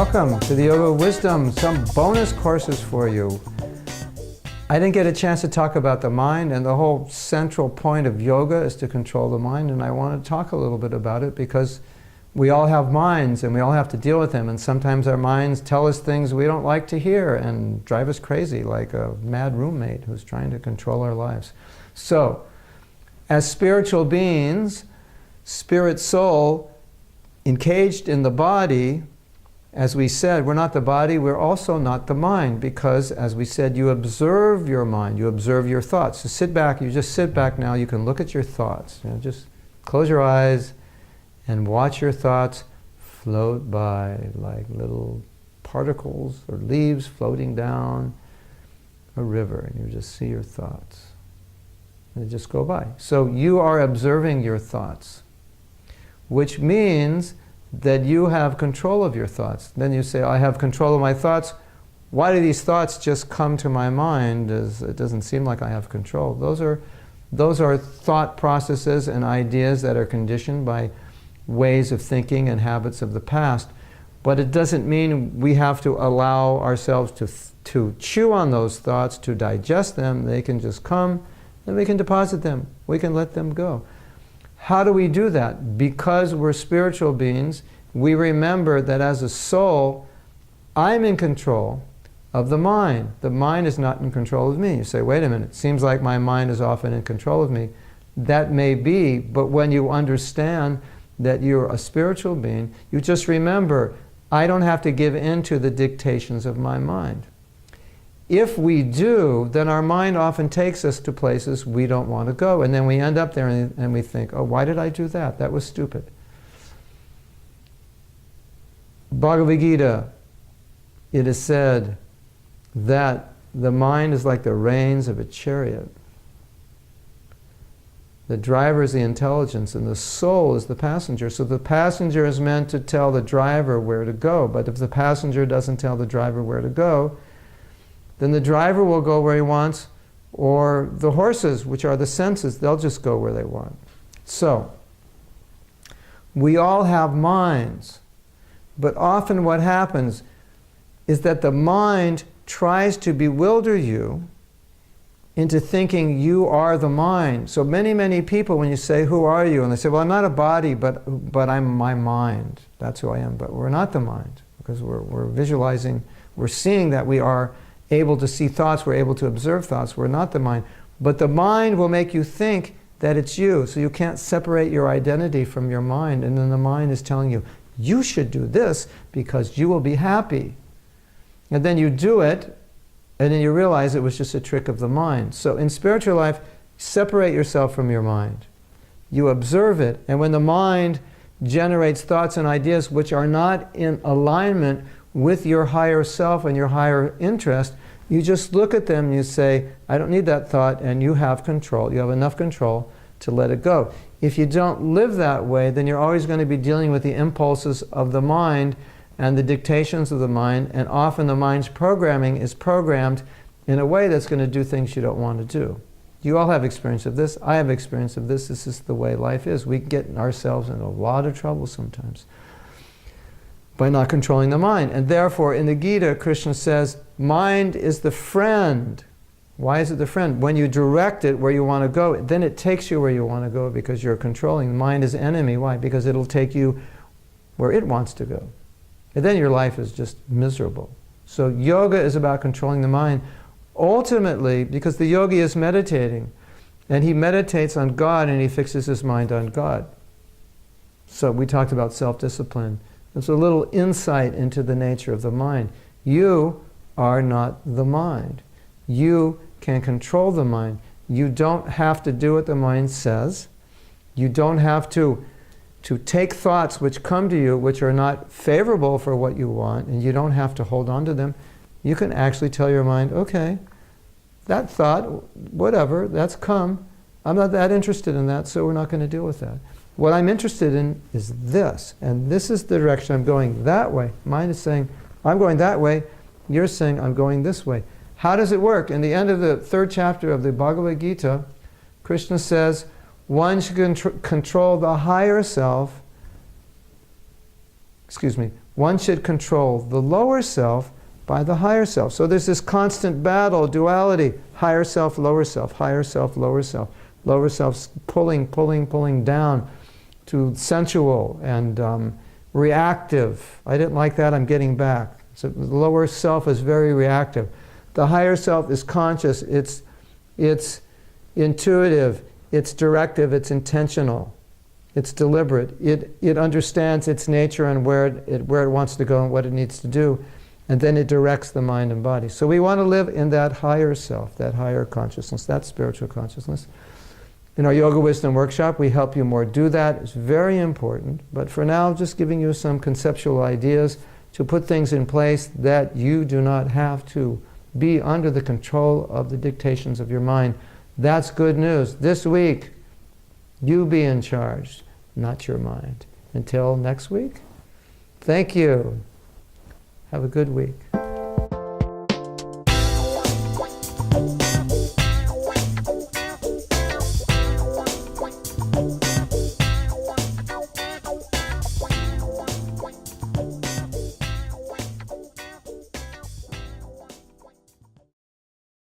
Welcome to the Yoga of Wisdom, some bonus courses for you. I didn't get a chance to talk about the mind, and the whole central point of yoga is to control the mind, and I want to talk a little bit about it because we all have minds and we all have to deal with them, and sometimes our minds tell us things we don't like to hear and drive us crazy, like a mad roommate who's trying to control our lives. So, as spiritual beings, spirit soul, encaged in the body, as we said, we're not the body, we're also not the mind, because, as we said, you observe your mind, you observe your thoughts. So sit back, you just sit back now, you can look at your thoughts. You know, just close your eyes and watch your thoughts float by like little particles or leaves floating down a river, and you just see your thoughts. And they just go by. So you are observing your thoughts, which means that you have control of your thoughts. Then you say, I have control of my thoughts. Why do these thoughts just come to my mind? It doesn't seem like I have control. Those are thought processes and ideas that are conditioned by ways of thinking and habits of the past. But it doesn't mean we have to allow ourselves to chew on those thoughts, to digest them. They can just come, and we can deposit them. We can let them go. How do we do that? Because we're spiritual beings, we remember that as a soul, I'm in control of the mind. The mind is not in control of me. You say, wait a minute, it seems like my mind is often in control of me. That may be, but when you understand that you're a spiritual being, you just remember, I don't have to give in to the dictations of my mind. If we do, then our mind often takes us to places we don't want to go, and then we end up there and we think, oh, why did I do that? That was stupid. Bhagavad Gita, it is said that the mind is like the reins of a chariot. The driver is the intelligence, and the soul is the passenger. So the passenger is meant to tell the driver where to go, but if the passenger doesn't tell the driver where to go, then the driver will go where he wants, or the horses, which are the senses, they'll just go where they want. So, we all have minds, but often what happens is that the mind tries to bewilder you into thinking you are the mind. So many people, when you say, who are you? And they say, well, I'm not a body, but I'm my mind. That's who I am. But we're not the mind, because we're visualizing, we're seeing that we are able to see thoughts, we're able to observe thoughts, we're not the mind. But the mind will make you think that it's you, so you can't separate your identity from your mind, and then the mind is telling you, you should do this because you will be happy. And then you do it, and then you realize it was just a trick of the mind. So in spiritual life, separate yourself from your mind. You observe it, and when the mind generates thoughts and ideas which are not in alignment with your higher self and your higher interest, you just look at them and you say, I don't need that thought, and you have control. You have enough control to let it go. If you don't live that way, then you're always going to be dealing with the impulses of the mind and the dictations of the mind, and often the mind's programming is programmed in a way that's going to do things you don't want to do. You all have experience of this. I have experience of this. This is the way life is. We get ourselves in a lot of trouble sometimes by not controlling the mind. And therefore, in the Gita, Krishna says, mind is the friend. Why is it the friend? When you direct it where you want to go, then it takes you where you want to go because you're controlling. The mind is enemy. Why? Because it'll take you where it wants to go. And then your life is just miserable. So yoga is about controlling the mind. Ultimately, because the yogi is meditating, and he meditates on God and he fixes his mind on God. So we talked about self-discipline. There's a little insight into the nature of the mind. You are not the mind. You can control the mind. You don't have to do what the mind says. You don't have to take thoughts which come to you which are not favorable for what you want, and you don't have to hold on to them. You can actually tell your mind, okay, that thought, whatever, that's come. I'm not that interested in that, so we're not going to deal with that. What I'm interested in is this, and this is the direction I'm going that way. Mind is saying, I'm going that way. You're saying, I'm going this way. How does it work? In the end of the 3rd chapter of the Bhagavad Gita, Krishna says, one should control the higher self one should control the lower self by the higher self. So there's this constant battle, duality, higher self, lower self, higher self, lower self. Lower self's pulling down to sensual and reactive. I didn't like that, I'm getting back. So the lower self is very reactive. The higher self is conscious, it's intuitive, it's directive, it's intentional, it's deliberate. It understands its nature and where it wants to go and what it needs to do, and then it directs the mind and body. So we want to live in that higher self, that higher consciousness, that spiritual consciousness. In our Yoga Wisdom workshop, we help you more do that. It's very important. But for now, just giving you some conceptual ideas to put things in place that you do not have to be under the control of the dictations of your mind. That's good news. This week, you be in charge, not your mind. Until next week, thank you. Have a good week.